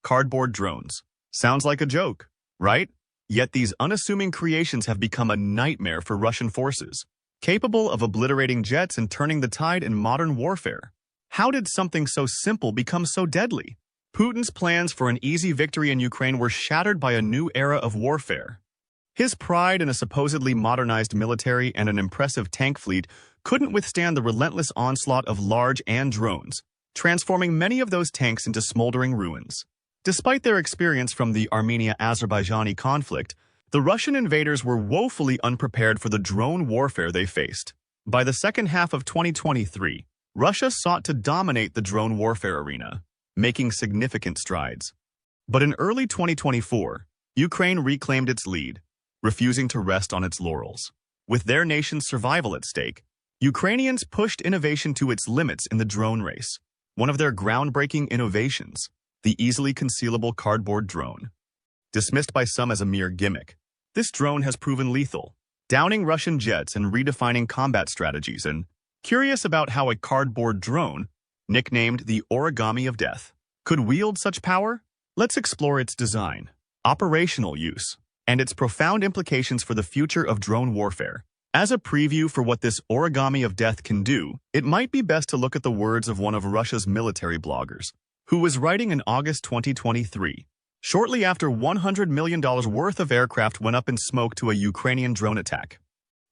cardboard drones. Sounds like a joke, right? Yet these unassuming creations have become a nightmare for Russian forces, capable of obliterating jets and turning the tide in modern warfare. How did something so simple become so deadly? Putin's plans for an easy victory in Ukraine were shattered by a new era of warfare. His pride in a supposedly modernized military and an impressive tank fleet couldn't withstand the relentless onslaught of large and drones, transforming many of those tanks into smoldering ruins. Despite their experience from the Armenia-Azerbaijani conflict, the Russian invaders were woefully unprepared for the drone warfare they faced. By the second half of 2023, Russia sought to dominate the drone warfare arena, making significant strides. But in early 2024, Ukraine reclaimed its lead, refusing to rest on its laurels. With their nation's survival at stake, Ukrainians pushed innovation to its limits in the drone race. One of their groundbreaking innovations, the easily concealable cardboard drone. Dismissed by some as a mere gimmick, this drone has proven lethal, downing Russian jets and redefining combat strategies. And curious about how a cardboard drone, nicknamed the origami of death, could wield such power? Let's explore its design, operational use, and its profound implications for the future of drone warfare. As a preview for what this origami of death can do, it might be best to look at the words of one of Russia's military bloggers, who was writing in August 2023, shortly after $100 million worth of aircraft went up in smoke to a Ukrainian drone attack.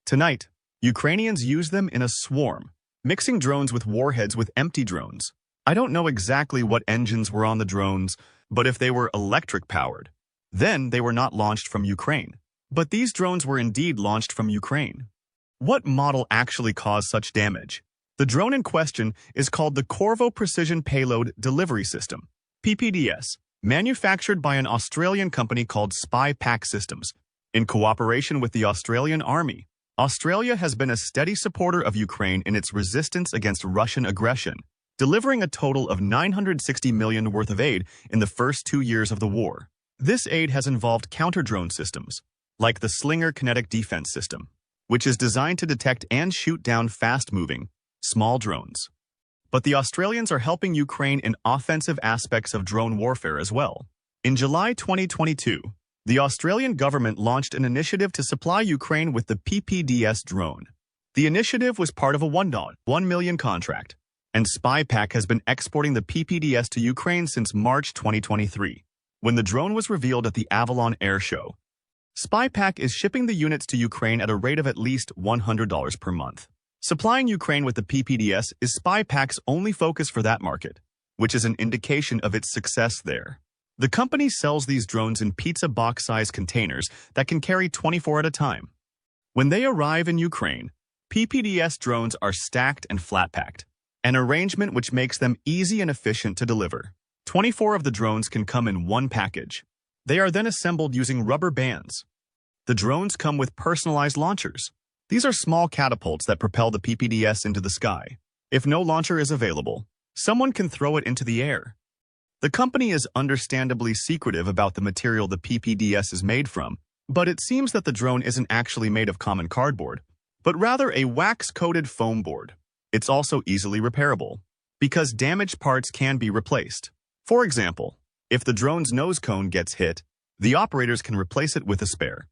Tonight, Ukrainians use them in a swarm, mixing drones with warheads with empty drones. I don't know exactly what engines were on the drones, but if they were electric-powered, then they were not launched from Ukraine. But these drones were indeed launched from Ukraine. What model actually caused such damage? The drone in question is called the Corvo Precision Payload Delivery System, PPDS, manufactured by an Australian company called Spy Pack Systems. In cooperation with the Australian Army, Australia has been a steady supporter of Ukraine in its resistance against Russian aggression, delivering a total of $960 million worth of aid in the first 2 years of the war. This aid has involved counter-drone systems, like the Slinger Kinetic Defense System, which is designed to detect and shoot down fast-moving, small drones. But the Australians are helping Ukraine in offensive aspects of drone warfare as well. In July 2022, the Australian government launched an initiative to supply Ukraine with the PPDS drone. The initiative was part of a $1 million contract, and SpyPack has been exporting the PPDS to Ukraine since March 2023, when the drone was revealed at the Avalon Air Show. SpyPack is shipping the units to Ukraine at a rate of at least $100 per month. Supplying Ukraine with the PPDS is SpyPack's only focus for that market, which is an indication of its success there. The company sells these drones in pizza box-sized containers that can carry 24 at a time. When they arrive in Ukraine, PPDS drones are stacked and flat-packed, an arrangement which makes them easy and efficient to deliver. 24 of the drones can come in one package. They are then assembled using rubber bands. The drones come with personalized launchers. These are small catapults that propel the PPDS into the sky. If no launcher is available, someone can throw it into the air. The company is understandably secretive about the material the PPDS is made from, but it seems that the drone isn't actually made of common cardboard, but rather a wax-coated foam board. It's also easily repairable, because damaged parts can be replaced. For example, if the drone's nose cone gets hit, the operators can replace it with a spare.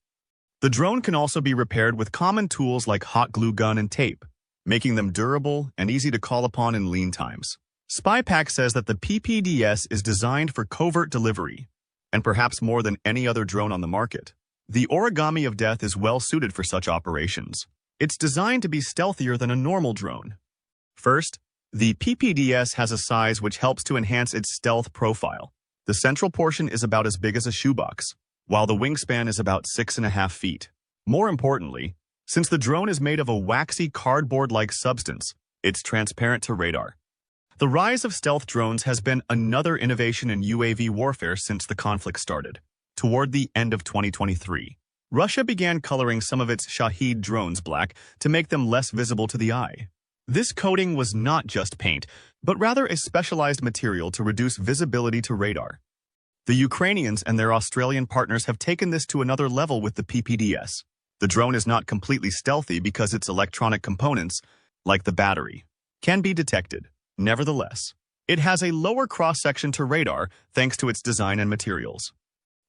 The drone can also be repaired with common tools like hot glue gun and tape, making them durable and easy to call upon in lean times. SpyPack says that the PPDS is designed for covert delivery, and perhaps more than any other drone on the market. The origami of death is well suited for such operations. It's designed to be stealthier than a normal drone. First, the PPDS has a size which helps to enhance its stealth profile. The central portion is about as big as a shoebox, while the wingspan is about 6.5 feet. More importantly, since the drone is made of a waxy cardboard-like substance, it's transparent to radar. The rise of stealth drones has been another innovation in UAV warfare since the conflict started. Toward the end of 2023, Russia began coloring some of its Shahed drones black to make them less visible to the eye. This coating was not just paint, but rather a specialized material to reduce visibility to radar. The Ukrainians and their Australian partners have taken this to another level with the PPDS. The drone is not completely stealthy because its electronic components, like the battery, can be detected. Nevertheless, It has a lower cross-section to radar thanks to its design and materials.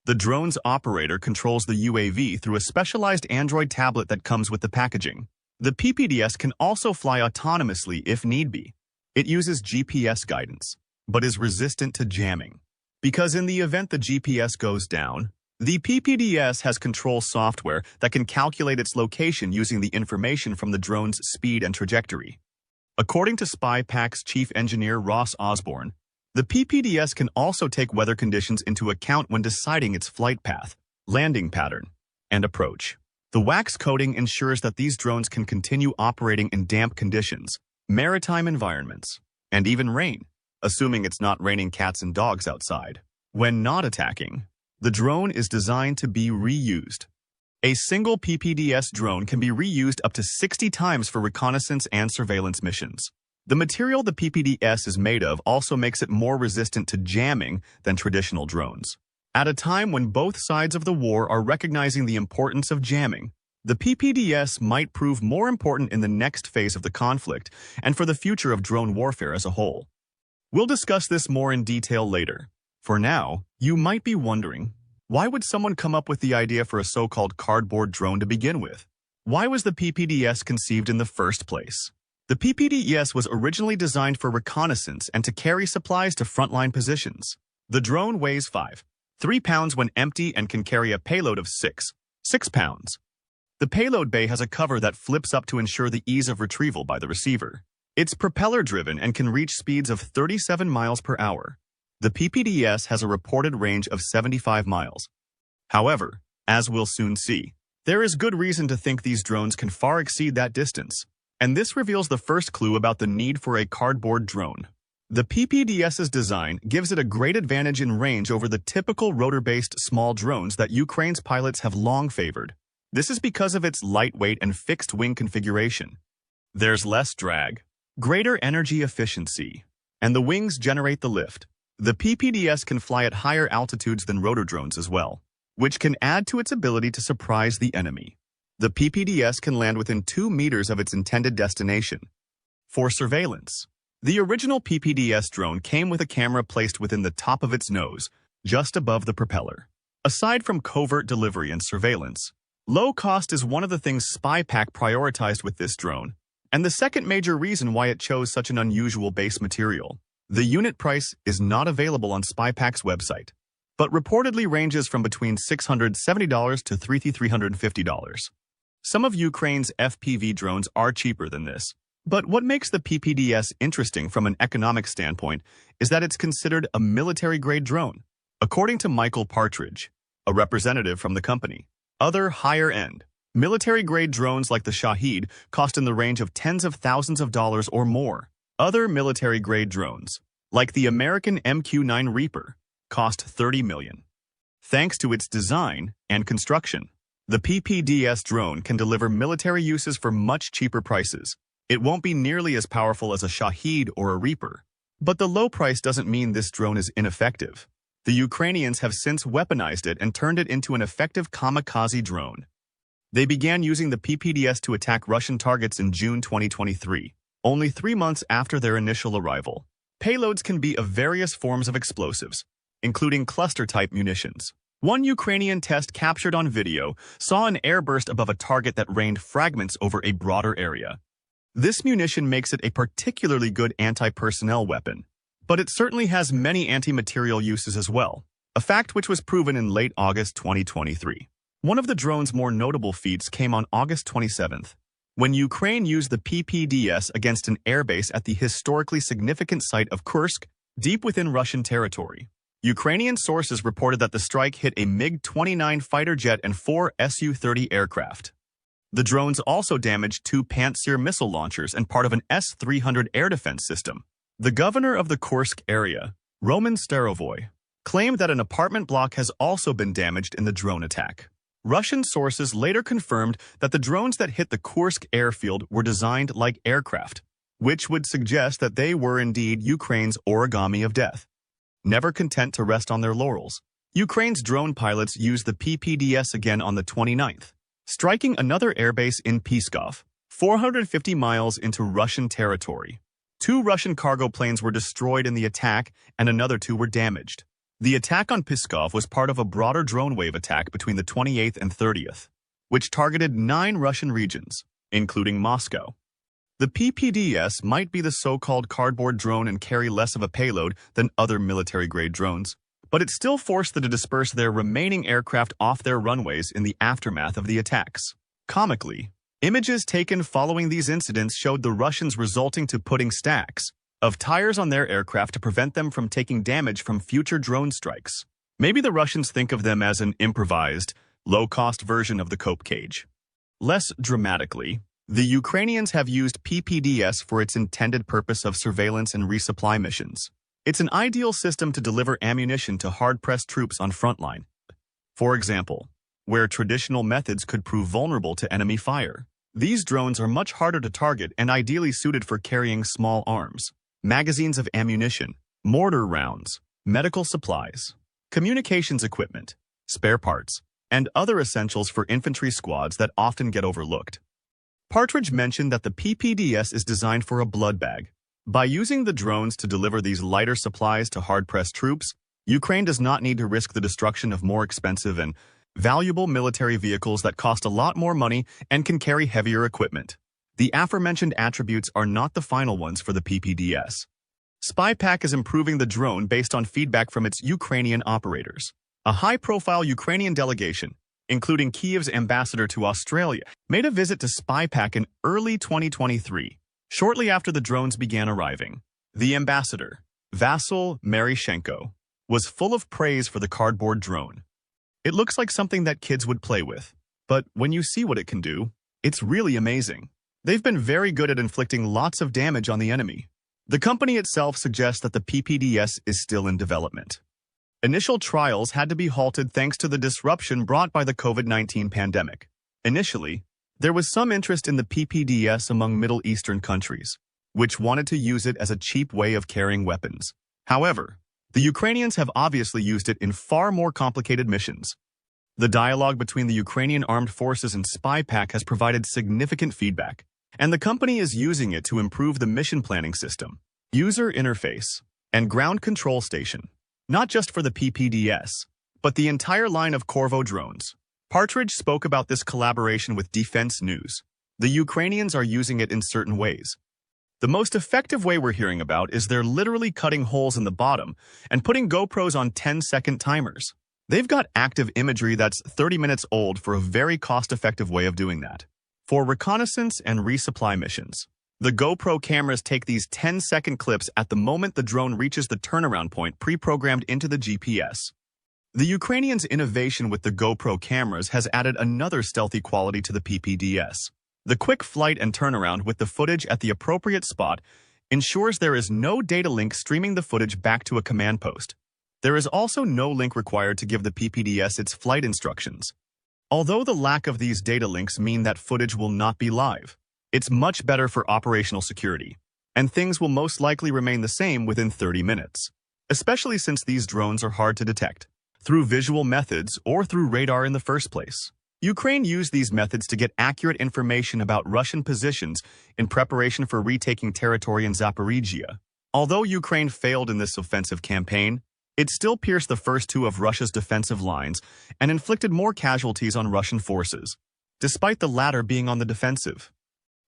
The drone's operator controls the UAV through a specialized Android tablet that comes with the packaging. The PPDS can also fly autonomously if need be. It uses GPS guidance, but is resistant to jamming. Because in the event the GPS goes down, the PPDS has control software that can calculate its location using the information from the drone's speed and trajectory. According to SpyPack's chief engineer Ross Osborne, the PPDS can also take weather conditions into account when deciding its flight path, landing pattern, and approach. The wax coating ensures that these drones can continue operating in damp conditions, maritime environments, and even rain, assuming it's not raining cats and dogs outside. When not attacking, the drone is designed to be reused. A single PPDS drone can be reused up to 60 times for reconnaissance and surveillance missions. The material the PPDS is made of also makes it more resistant to jamming than traditional drones. At a time when both sides of the war are recognizing the importance of jamming, the PPDS might prove more important in the next phase of the conflict and for the future of drone warfare as a whole. We'll discuss this more in detail later. For now, you might be wondering, why would someone come up with the idea for a so-called cardboard drone to begin with? Why was the PPDS conceived in the first place? The PPDS was originally designed for reconnaissance and to carry supplies to frontline positions. The drone weighs 3 pounds when empty and can carry a payload of 6 pounds. The payload bay has a cover that flips up to ensure the ease of retrieval by the receiver. It's propeller-driven and can reach speeds of 37 miles per hour. The PPDS has a reported range of 75 miles. However, as we'll soon see, there is good reason to think these drones can far exceed that distance. And this reveals the first clue about the need for a cardboard drone. The PPDS's design gives it a great advantage in range over the typical rotor-based small drones that Ukraine's pilots have long favored. This is because of its lightweight and fixed wing configuration. There's less drag, greater energy efficiency, and the wings generate the lift. The PPDS can fly at higher altitudes than rotor drones as well, which can add to its ability to surprise the enemy. The PPDS can land within 2 meters of its intended destination. For surveillance, the original PPDS drone came with a camera placed within the top of its nose, just above the propeller. Aside from covert delivery and surveillance, low cost is one of the things SpyPack prioritized with this drone, and the second major reason why it chose such an unusual base material. The unit price is not available on SpyPack's website, but reportedly ranges from between $670 to $3,350. Some of Ukraine's FPV drones are cheaper than this, but what makes the PPDS interesting from an economic standpoint is that it's considered a military-grade drone. According to Michael Partridge, a representative from the company, other higher-end, military-grade drones like the Shahed cost in the range of tens of thousands of dollars or more. Other military-grade drones, like the American MQ-9 Reaper, cost $30 million. Thanks to its design and construction, the PPDS drone can deliver military uses for much cheaper prices. It won't be nearly as powerful as a Shahed or a Reaper. But the low price doesn't mean this drone is ineffective. The Ukrainians have since weaponized it and turned it into an effective kamikaze drone. They began using the PPDS to attack Russian targets in June 2023. Only 3 months after their initial arrival. Payloads can be of various forms of explosives, including cluster-type munitions. One Ukrainian test captured on video saw an airburst above a target that rained fragments over a broader area. This munition makes it a particularly good anti-personnel weapon, but it certainly has many anti-material uses as well, a fact which was proven in late August 2023. One of the drone's more notable feats came on August 27th. When Ukraine used the PPDS against an airbase at the historically significant site of Kursk, deep within Russian territory. Ukrainian sources reported that the strike hit a MiG-29 fighter jet and 4 Su-30 aircraft. The drones also damaged 2 Pantsir missile launchers and part of an S-300 air defense system. The governor of the Kursk area, Roman Starovoy, claimed that an apartment block has also been damaged in the drone attack. Russian sources later confirmed that the drones that hit the Kursk airfield were designed like aircraft, which would suggest that they were indeed Ukraine's origami of death. Never content to rest on their laurels, Ukraine's drone pilots used the PPDS again on the 29th, striking another airbase in Pskov, 450 miles into Russian territory. 2 Russian cargo planes were destroyed in the attack and another 2 were damaged. The attack on Pskov was part of a broader drone wave attack between the 28th and 30th, which targeted 9 Russian regions, including Moscow. The PPDS might be the so-called cardboard drone and carry less of a payload than other military-grade drones, but it still forced them to disperse their remaining aircraft off their runways in the aftermath of the attacks. Comically, images taken following these incidents showed the Russians resorting to putting stacks of tires on their aircraft to prevent them from taking damage from future drone strikes. Maybe the Russians think of them as an improvised, low-cost version of the cope cage. Less dramatically, the Ukrainians have used PPDS for its intended purpose of surveillance and resupply missions. It's an ideal system to deliver ammunition to hard-pressed troops on frontline. For example, where traditional methods could prove vulnerable to enemy fire. These drones are much harder to target and ideally suited for carrying small arms, magazines of ammunition, mortar rounds, medical supplies, communications equipment, spare parts, and other essentials for infantry squads that often get overlooked. Partridge mentioned that the PPDS is designed for a blood bag. By using the drones to deliver these lighter supplies to hard-pressed troops, Ukraine does not need to risk the destruction of more expensive and valuable military vehicles that cost a lot more money and can carry heavier equipment. The aforementioned attributes are not the final ones for the PPDS. SpyPack is improving the drone based on feedback from its Ukrainian operators. A high-profile Ukrainian delegation, including Kyiv's ambassador to Australia, made a visit to SpyPack in early 2023, shortly after the drones began arriving. The ambassador, Vasyl Maryshenko, was full of praise for the cardboard drone. It looks like something that kids would play with, but when you see what it can do, it's really amazing. They've been very good at inflicting lots of damage on the enemy. The company itself suggests that the PPDS is still in development. Initial trials had to be halted thanks to the disruption brought by the COVID-19 pandemic. Initially, there was some interest in the PPDS among Middle Eastern countries, which wanted to use it as a cheap way of carrying weapons. However, the Ukrainians have obviously used it in far more complicated missions. The dialogue between the Ukrainian armed forces and SpyPack has provided significant feedback, and the company is using it to improve the mission planning system, user interface, and ground control station, not just for the PPDS, but the entire line of Corvo drones. Partridge spoke about this collaboration with Defense News. The Ukrainians are using it in certain ways. The most effective way we're hearing about is they're literally cutting holes in the bottom and putting GoPros on 10-second timers. They've got active imagery that's 30 minutes old for a very cost-effective way of doing that. For reconnaissance and resupply missions, the GoPro cameras take these 10-second clips at the moment the drone reaches the turnaround point pre-programmed into the GPS. The Ukrainians' innovation with the GoPro cameras has added another stealthy quality to the PPDS. The quick flight and turnaround with the footage at the appropriate spot ensures there is no data link streaming the footage back to a command post. There is also no link required to give the PPDS its flight instructions. Although the lack of these data links mean that footage will not be live, it's much better for operational security, and things will most likely remain the same within 30 minutes, especially since these drones are hard to detect through visual methods or through radar in the first place. Ukraine used these methods to get accurate information about Russian positions in preparation for retaking territory in Zaporizhia. Although Ukraine failed in this offensive campaign, it still pierced the first 2 of Russia's defensive lines and inflicted more casualties on Russian forces, despite the latter being on the defensive.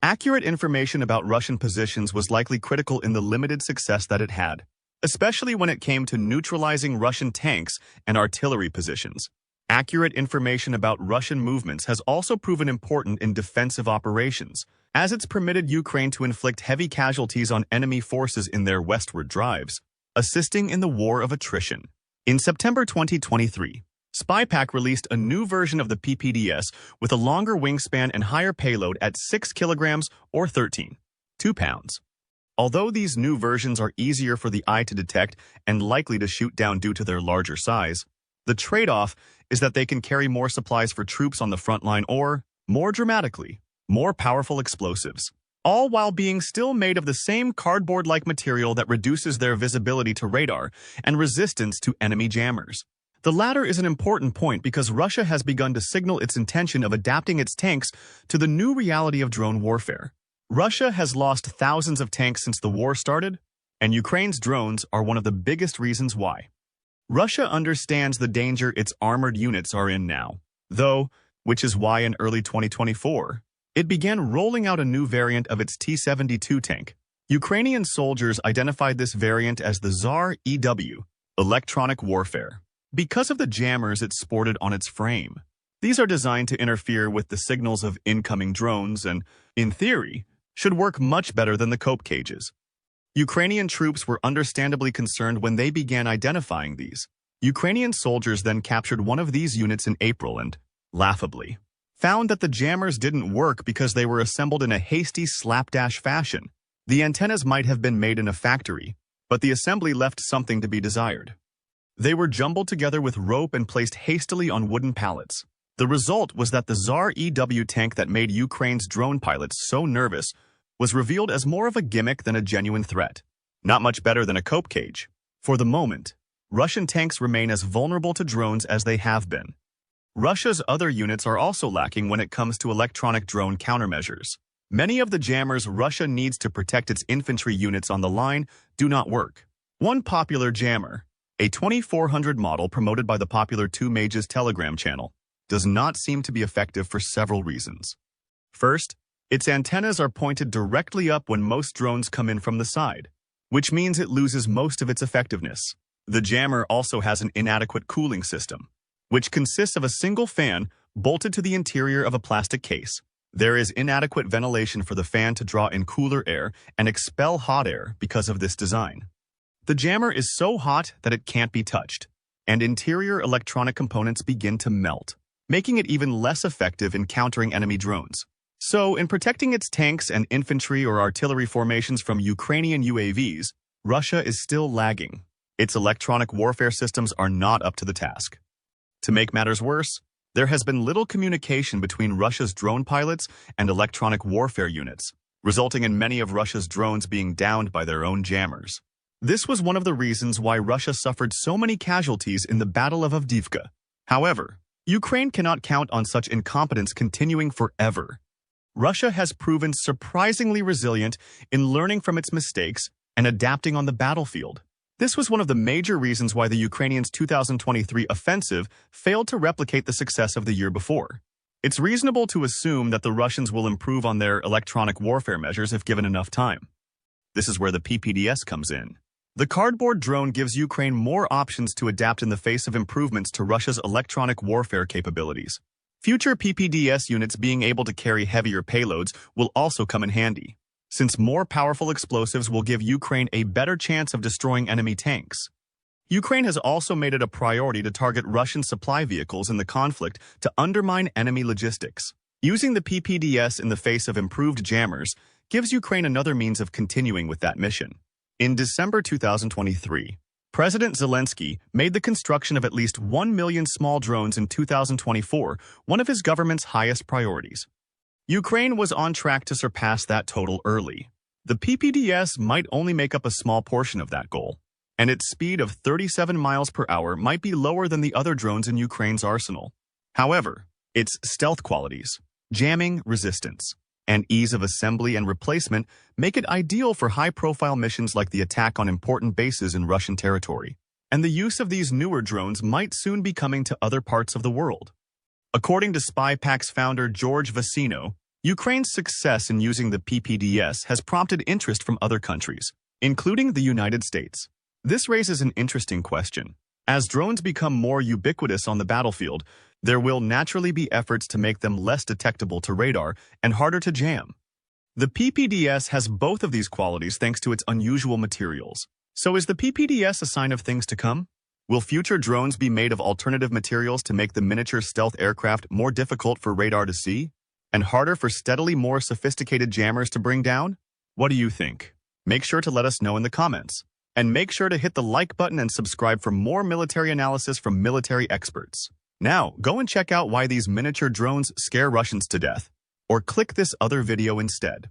Accurate information about Russian positions was likely critical in the limited success that it had, especially when it came to neutralizing Russian tanks and artillery positions. Accurate information about Russian movements has also proven important in defensive operations, as it's permitted Ukraine to inflict heavy casualties on enemy forces in their westward drives, assisting in the war of attrition. In September 2023, SpyPack released a new version of the PPDS with a longer wingspan and higher payload at 6 kilograms or 13.2 pounds. Although these new versions are easier for the eye to detect and likely to shoot down due to their larger size, the trade-off is that they can carry more supplies for troops on the front line or, more dramatically, more powerful explosives, all while being still made of the same cardboard-like material that reduces their visibility to radar and resistance to enemy jammers. The latter is an important point because Russia has begun to signal its intention of adapting its tanks to the new reality of drone warfare. Russia has lost thousands of tanks since the war started, and Ukraine's drones are one of the biggest reasons why. Russia understands the danger its armored units are in now, though, which is why in early 2024, it began rolling out a new variant of its T-72 tank. Ukrainian soldiers identified this variant as the Tsar EW, electronic warfare, because of the jammers it sported on its frame. These are designed to interfere with the signals of incoming drones and, in theory, should work much better than the cope cages. Ukrainian troops were understandably concerned when they began identifying these. Ukrainian soldiers then captured one of these units in April and, laughably, found that the jammers didn't work because they were assembled in a hasty slapdash fashion. The antennas might have been made in a factory, but the assembly left something to be desired. They were jumbled together with rope and placed hastily on wooden pallets. The result was that the Tsar EW tank that made Ukraine's drone pilots so nervous was revealed as more of a gimmick than a genuine threat. Not much better than a cope cage. For the moment, Russian tanks remain as vulnerable to drones as they have been. Russia's other units are also lacking when it comes to electronic drone countermeasures. Many of the jammers Russia needs to protect its infantry units on the line do not work. One popular jammer, a 2400 model promoted by the popular 2 Mages Telegram channel, does not seem to be effective for several reasons. First, its antennas are pointed directly up when most drones come in from the side, which means it loses most of its effectiveness. The jammer also has an inadequate cooling system, which consists of a single fan bolted to the interior of a plastic case. There is inadequate ventilation for the fan to draw in cooler air and expel hot air because of this design. The jammer is so hot that it can't be touched, and interior electronic components begin to melt, making it even less effective in countering enemy drones. So, in protecting its tanks and infantry or artillery formations from Ukrainian UAVs, Russia is still lagging. Its electronic warfare systems are not up to the task. To make matters worse, there has been little communication between Russia's drone pilots and electronic warfare units, resulting in many of Russia's drones being downed by their own jammers. This was one of the reasons why Russia suffered so many casualties in the Battle of Avdiivka. However, Ukraine cannot count on such incompetence continuing forever. Russia has proven surprisingly resilient in learning from its mistakes and adapting on the battlefield. This was one of the major reasons why the Ukrainians' 2023 offensive failed to replicate the success of the year before. It's reasonable to assume that the Russians will improve on their electronic warfare measures if given enough time. This is where the PPDS comes in. The cardboard drone gives Ukraine more options to adapt in the face of improvements to Russia's electronic warfare capabilities. Future PPDS units being able to carry heavier payloads will also come in handy, since more powerful explosives will give Ukraine a better chance of destroying enemy tanks. Ukraine has also made it a priority to target Russian supply vehicles in the conflict to undermine enemy logistics. Using the PPDS in the face of improved jammers gives Ukraine another means of continuing with that mission. In December 2023, President Zelensky made the construction of at least 1 million small drones in 2024 one of his government's highest priorities. Ukraine was on track to surpass that total early. The PPDS might only make up a small portion of that goal, and its speed of 37 miles per hour might be lower than the other drones in Ukraine's arsenal. However, its stealth qualities, jamming resistance, and ease of assembly and replacement make it ideal for high-profile missions like the attack on important bases in Russian territory. And the use of these newer drones might soon be coming to other parts of the world. According to SpyPack's founder George Vecino, Ukraine's success in using the PPDS has prompted interest from other countries, including the United States. This raises an interesting question. As drones become more ubiquitous on the battlefield, there will naturally be efforts to make them less detectable to radar and harder to jam. The PPDS has both of these qualities thanks to its unusual materials. So is the PPDS a sign of things to come? Will future drones be made of alternative materials to make the miniature stealth aircraft more difficult for radar to see, and harder for steadily more sophisticated jammers to bring down? What do you think? Make sure to let us know in the comments. And make sure to hit the like button and subscribe for more military analysis from military experts. Now, go and check out why these miniature drones scare Russians to death, or click this other video instead.